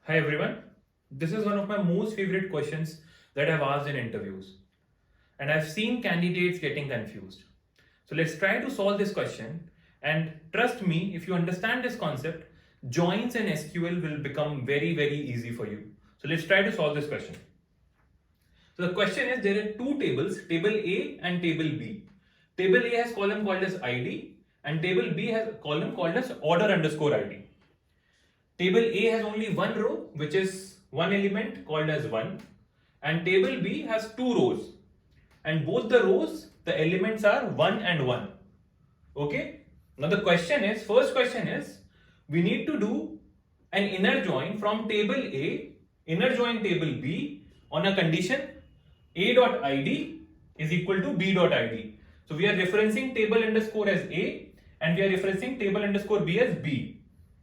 Hi everyone. This is one of my most favorite questions that I've asked in interviews. And I've seen candidates getting confused. So let's try to solve this question. And trust me, if you understand this concept, joins in SQL will become very, very easy for you. So let's try to solve this question. So the question is there are two tables, table A and table B. Table A has column called as ID and table B has a column called as order underscore ID. Table A has only one row, which is one element called as 1, and table B has two rows, and both the rows, the elements are 1 and 1. Okay? Now the first question is, we need to do an inner join from table A, inner join table B on a condition A.id is equal to B.id. So we are referencing table underscore as A and we are referencing table underscore B as B.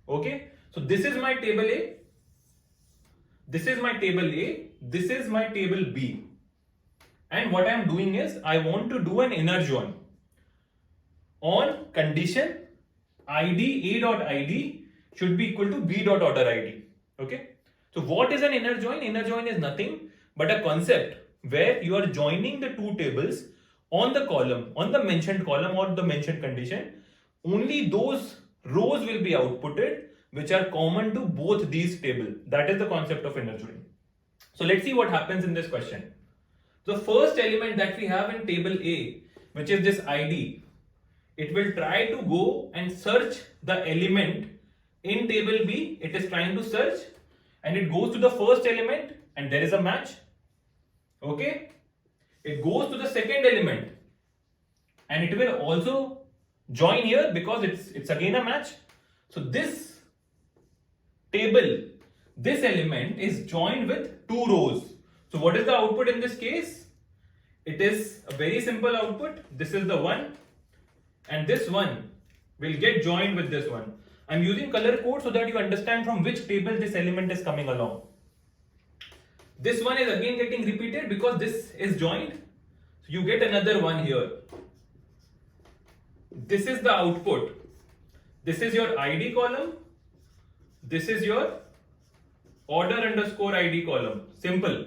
Okay? So this is my table A, this is my table A, this is my table B. And what I am doing is I want to do an inner join on condition ID A.id should be equal to B.order ID. Okay. So what is an inner join? Inner join is nothing but a concept where you are joining the two tables on the column, on the mentioned column or the mentioned condition. Only those rows will be outputted which are common to both these tables. That is the concept of inner join. So let's see what happens in this question. The first element that we have in table A, which is this ID, it will try to go and search the element in table B. It is trying to search and it goes to the first element and there is a match. Okay. It goes to the second element and it will also join here because it's again a match. So this table, this element is joined with two rows. So what is the output in this case? It is a very simple output. This is the one and this one will get joined with this one. I'm using color code so that you understand from which table this element is coming along. This one is again getting repeated because this is joined. So you get another one here. This is the output. This is your ID column. This is your order underscore ID column. Simple.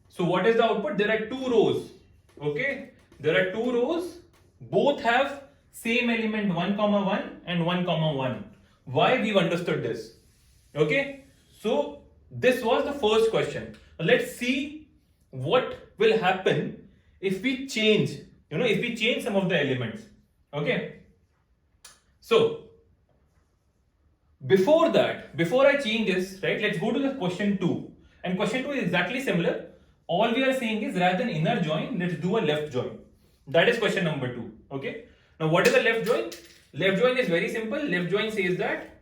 So what is the output? There are two rows. Okay. There are two rows. Both have same element 1, 1 and 1, 1. Why? We've understood this. Okay. So this was the first question. Now let's see what will happen if we change, if we change some of the elements. Okay. So before I change this, right, let's go to the question 2. And question 2 is exactly similar. All we are saying is rather than inner join, let's do a left join. That is question number 2. Okay. Now what is a left join? Left join is very simple. Left join says that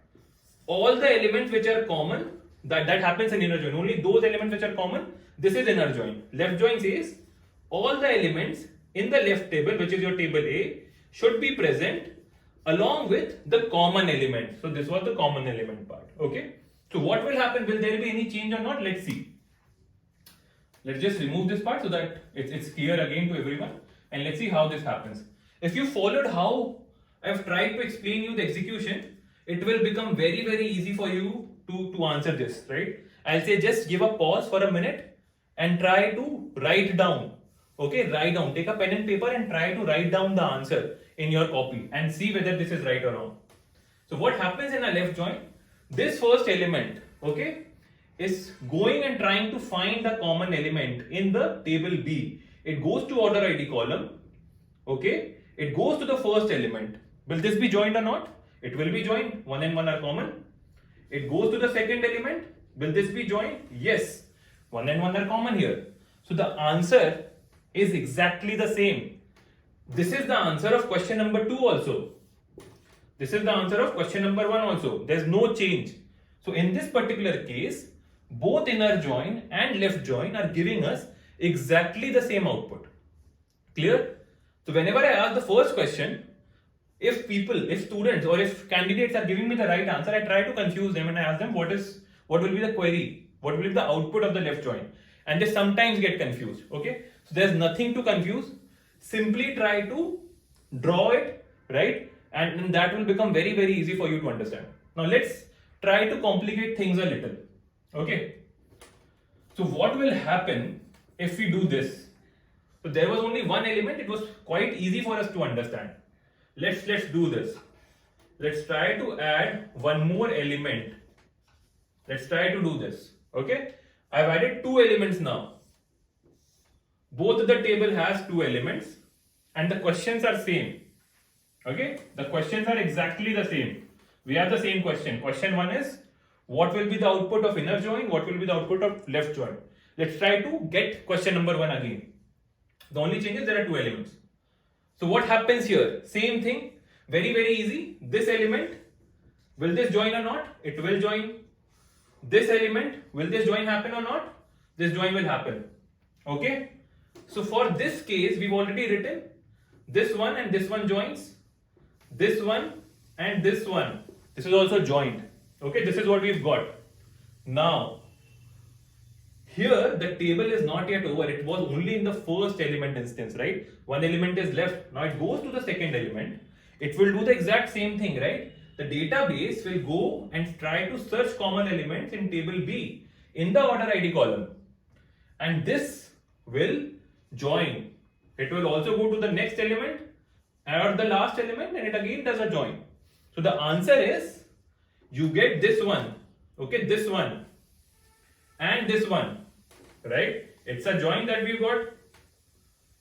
all the elements which are common, that happens in inner join. Only those elements which are common, this is inner join. Left join says all the elements in the left table, which is your table A, should be present along with the common element. So this was the common element part. Okay. So what will happen? Will there be any change or not? Let's see. Let's just remove this part so that it's clear again to everyone. And let's see how this happens. If you followed how I've tried to explain you the execution, it will become very, very easy for you to answer this, right? I'll say just give a pause for a minute and try to write down. Okay, write down. Take a pen and paper and try to write down the answer in your copy and see whether this is right or wrong. So what happens in a left join? This first element, okay, is going and trying to find the common element in the table B. It goes to order ID column, okay, it goes to the first element. Will this be joined or not? It will be joined. 1 and 1 are common. It goes to the second element. Will this be joined? Yes. 1 and 1 are common here. So the answer is exactly the same. This is the answer of question number 2 also. This is the answer of question number 1 also. There's no change. So in this particular case, both inner join and left join are giving us exactly the same output. Clear? So whenever I ask the first question, if students or if candidates are giving me the right answer, I try to confuse them and I ask them what will be the query, what will be the output of the left join, and they sometimes get confused. Okay, so there's nothing to confuse. Simply try to draw it, right, and that will become very, very easy for you to understand. Now let's try to complicate things a little. Okay. So what will happen if we do this? So there was only one element. It was quite easy for us to understand. Let's do this. Let's try to add one more element. Let's try to do this. Okay. I've added two elements now. Both the table has two elements and the questions are same. Okay. The questions are exactly the same. We have the same question. Question 1 is, what will be the output of inner join? What will be the output of left join? Let's try to get question number 1 again. The only change is there are two elements. So what happens here? Same thing. Very easy. This element, will this join or not? It will join. This element, will this join happen or not? This join will happen. Okay. So for this case, we've already written this one and this one joins. This one and this one. This is also joined. Okay, this is what we've got. Now, here the table is not yet over. It was only in the first element instance, right? One element is left. Now it goes to the second element. It will do the exact same thing, right? The database will go and try to search common elements in table B in the order ID column. And this will join. It will also go to the next element or the last element and it again does a join. So the answer is, you get this one, okay, this one and this one, right? It's a join that we got.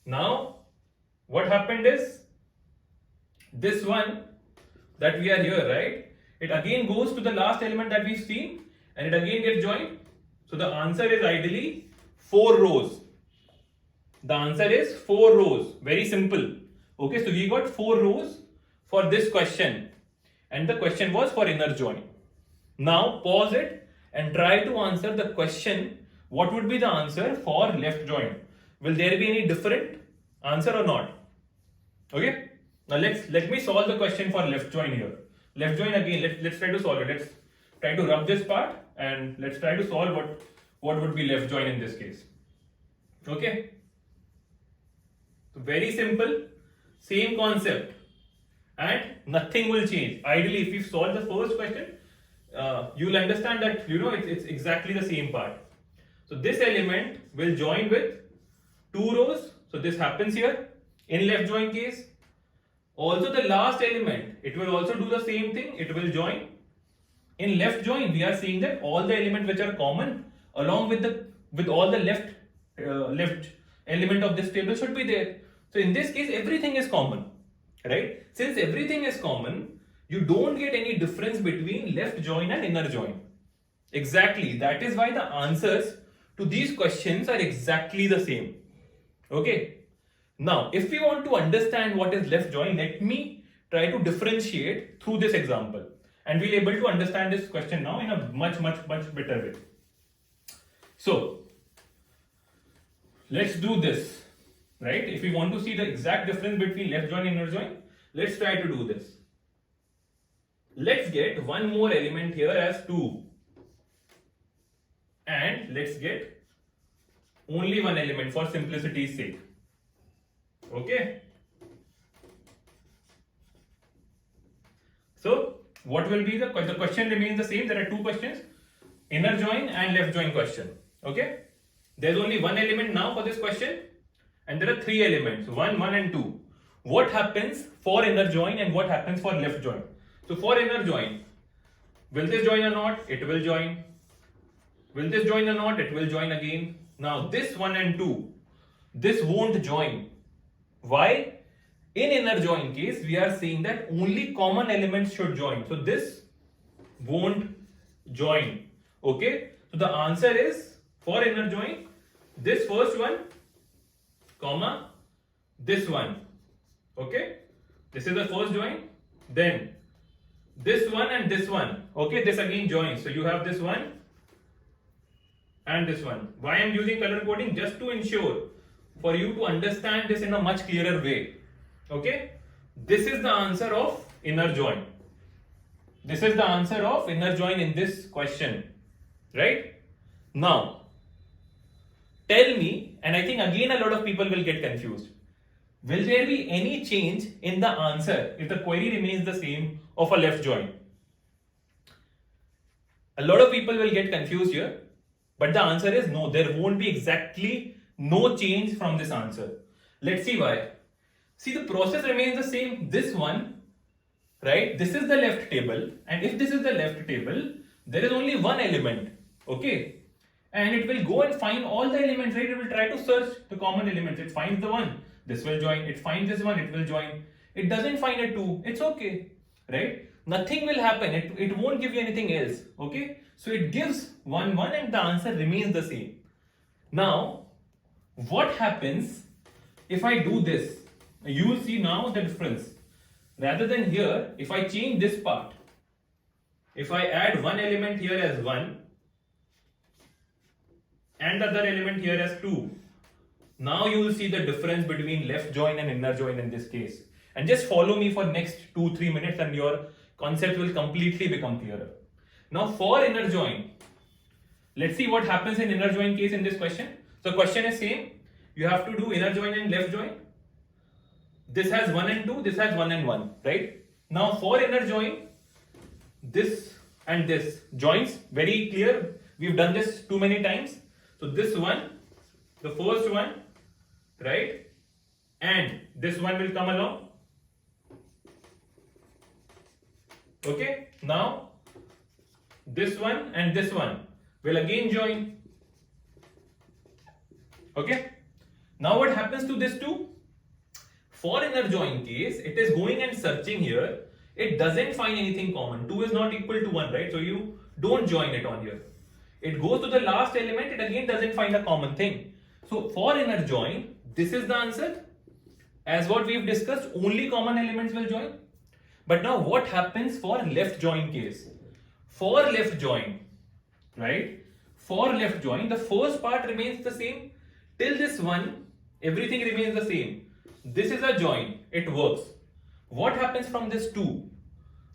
Now, what happened is, this one that we are here, right? It again goes to the last element that we've seen and it again gets joined. So the answer is ideally 4 rows. The answer is 4 rows. Very simple. Okay, so we got 4 rows for this question. And the question was for inner join. Now pause it and try to answer the question. What would be the answer for left join? Will there be any different answer or not? Okay. Now let me solve the question for left join here. Left join again. Let's try to solve it. Let's try to rub this part and let's try to solve what would be left join in this case. Okay. So very simple. Same concept. And nothing will change. Ideally, if you solve the first question, you'll understand that it's exactly the same part. So this element will join with 2 rows. So this happens here in left join case. Also the last element, it will also do the same thing. It will join. In left join, we are seeing that all the elements which are common along with all the left element of this table should be there. So in this case, everything is common. Right? Since everything is common, you don't get any difference between left join and inner join. Exactly. That is why the answers to these questions are exactly the same. Okay. Now, if we want to understand what is left join, let me try to differentiate through this example. And we'll be able to understand this question now in a much better way. So, let's do this. Right? If we want to see the exact difference between left join and inner join, let's try to do this. Let's get one more element here as 2. And let's get only one element for simplicity's sake. Okay. So, what will be the question remains the same. There are 2 questions, inner join and left join question. Okay. There's only one element now for this question. And there are 3 elements, 1, 1 and 2. What happens for inner join and what happens for left join? So for inner join, will this join or not? It will join. Will this join or not? It will join again. Now this 1 and 2, this won't join. Why? In inner join case, we are saying that only common elements should join. So this won't join. Okay. So the answer is, for inner join, this first one, comma, this one. Okay, this is the first join. Then this one and this one. Okay, this again joins. So you have this one and this one. Why I'm using color coding? Just to ensure for you to understand this in a much clearer way. Okay, this is the answer of inner join. This is the answer of inner join in this question. Right? Now, tell me, and I think again a lot of people will get confused. Will there be any change in the answer if the query remains the same of a left join? A lot of people will get confused here, but the answer is no, there won't be exactly no change from this answer. Let's see why. See, the process remains the same. This one, right? This is the left table, and if this is the left table, there is only one element, okay? And it will go and find all the elements, right? It will try to search the common elements. It finds the one, this will join. It finds this one, it will join. It doesn't find a 2, it's okay, right? Nothing will happen. It won't give you anything else, okay? So it gives 1, 1 and the answer remains the same. Now, what happens if I do this? You will see now the difference. Rather than here, if I change this part, if I add one element here as 1 and the other element here as 2, now you will see the difference between left join and inner join in this case. And just follow me for next 2-3 minutes and your concept will completely become clearer. Now for inner join, let's see what happens in inner join case in this question. So question is same. You have to do inner join and left join. This has 1 and 2, this has 1 and 1, right? Now for inner join, this and this joins, very clear. We've done this too many times. So this one, the first one, right? And this one will come along. Okay, now this one and this one will again join. Okay, now what happens to this two? For inner join case, it is going and searching here. It doesn't find anything common. 2 is not equal to 1, right? So you don't join it on here. It goes to the last element. It again doesn't find a common thing. So for inner join, this is the answer. As what we've discussed, only common elements will join. But now what happens for left join case? For left join, right? For left join, the first part remains the same. Till this one, everything remains the same. This is a join, it works. What happens from this 2?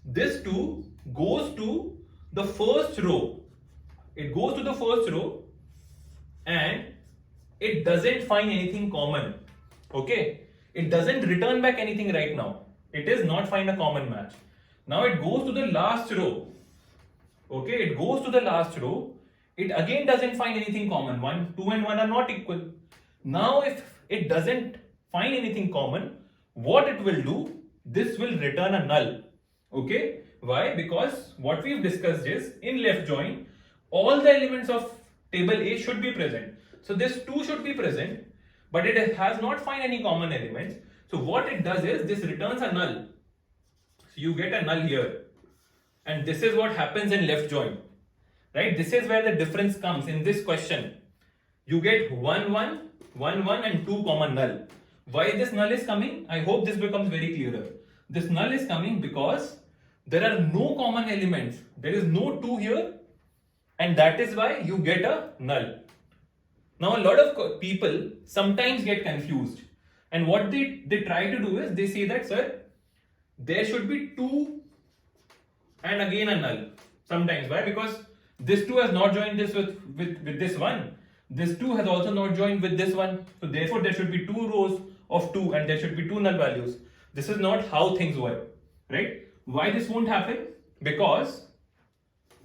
This 2 goes to the first row. It goes to the first row and it doesn't find anything common. Okay, it doesn't return back anything right now. It is not find a common match. Now it goes to the last row. Okay, it goes to the last row. It again doesn't find anything common. 1, 2 and 1 are not equal. Now if it doesn't find anything common, what it will do? This will return a null. Okay, why? Because what we've discussed is in left join, all the elements of table A should be present. So this 2 should be present, but it has not find any common elements. So what it does is this returns a null. So you get a null here. And this is what happens in left join. Right? This is where the difference comes in this question. You get 1, 1, 1, 1 and 2 common null. Why this null is coming? I hope this becomes very clearer. This null is coming because there are no common elements. There is no 2 here. And that is why you get a null. Now a lot of people sometimes get confused. And what they try to do is they say that, sir, there should be 2 and again a null. Sometimes. Why? Because this 2 has not joined this with this one. This 2 has also not joined with this one. So therefore there should be 2 rows of 2 and there should be 2 null values. This is not how things work. Right? Why this won't happen? Because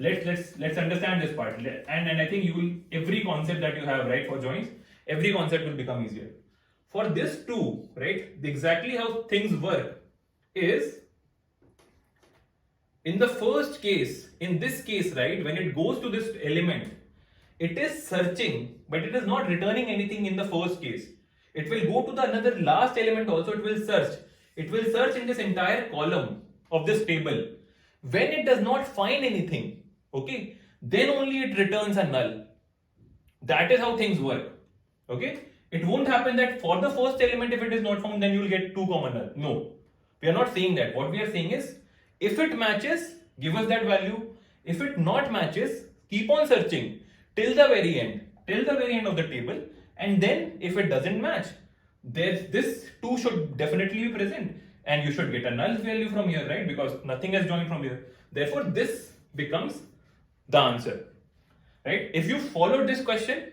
let's understand this part. And I think you will, every concept that you have, right, for joins, every concept will become easier. For this 2, right, exactly how things work is, in the first case, in this case, right, when it goes to this element, it is searching, but it is not returning anything in the first case. It will go to the another last element also, it will search. It will search in this entire column of this table. When it does not find anything, okay, then only it returns a null. That is how things work, okay. It won't happen that for the first element, if it is not found, then you will get 2 common null. No, we are not saying that. What we are saying is, if it matches, give us that value. If it not matches, keep on searching till the very end of the table. And then if it doesn't match, this 2 should definitely be present. And you should get a null value from here, right? Because nothing has joined from here. Therefore, this becomes the answer, right? If you followed this question,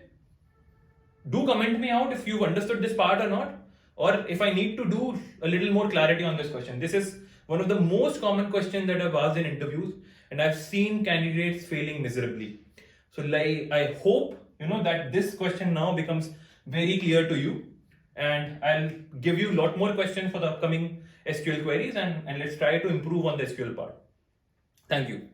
do comment me out if you've understood this part or not, or if I need to do a little more clarity on this question. This is one of the most common questions that I've asked in interviews, and I've seen candidates failing miserably. So I hope that this question now becomes very clear to you, and I'll give you a lot more questions for the upcoming SQL queries, and let's try to improve on the SQL part. Thank you.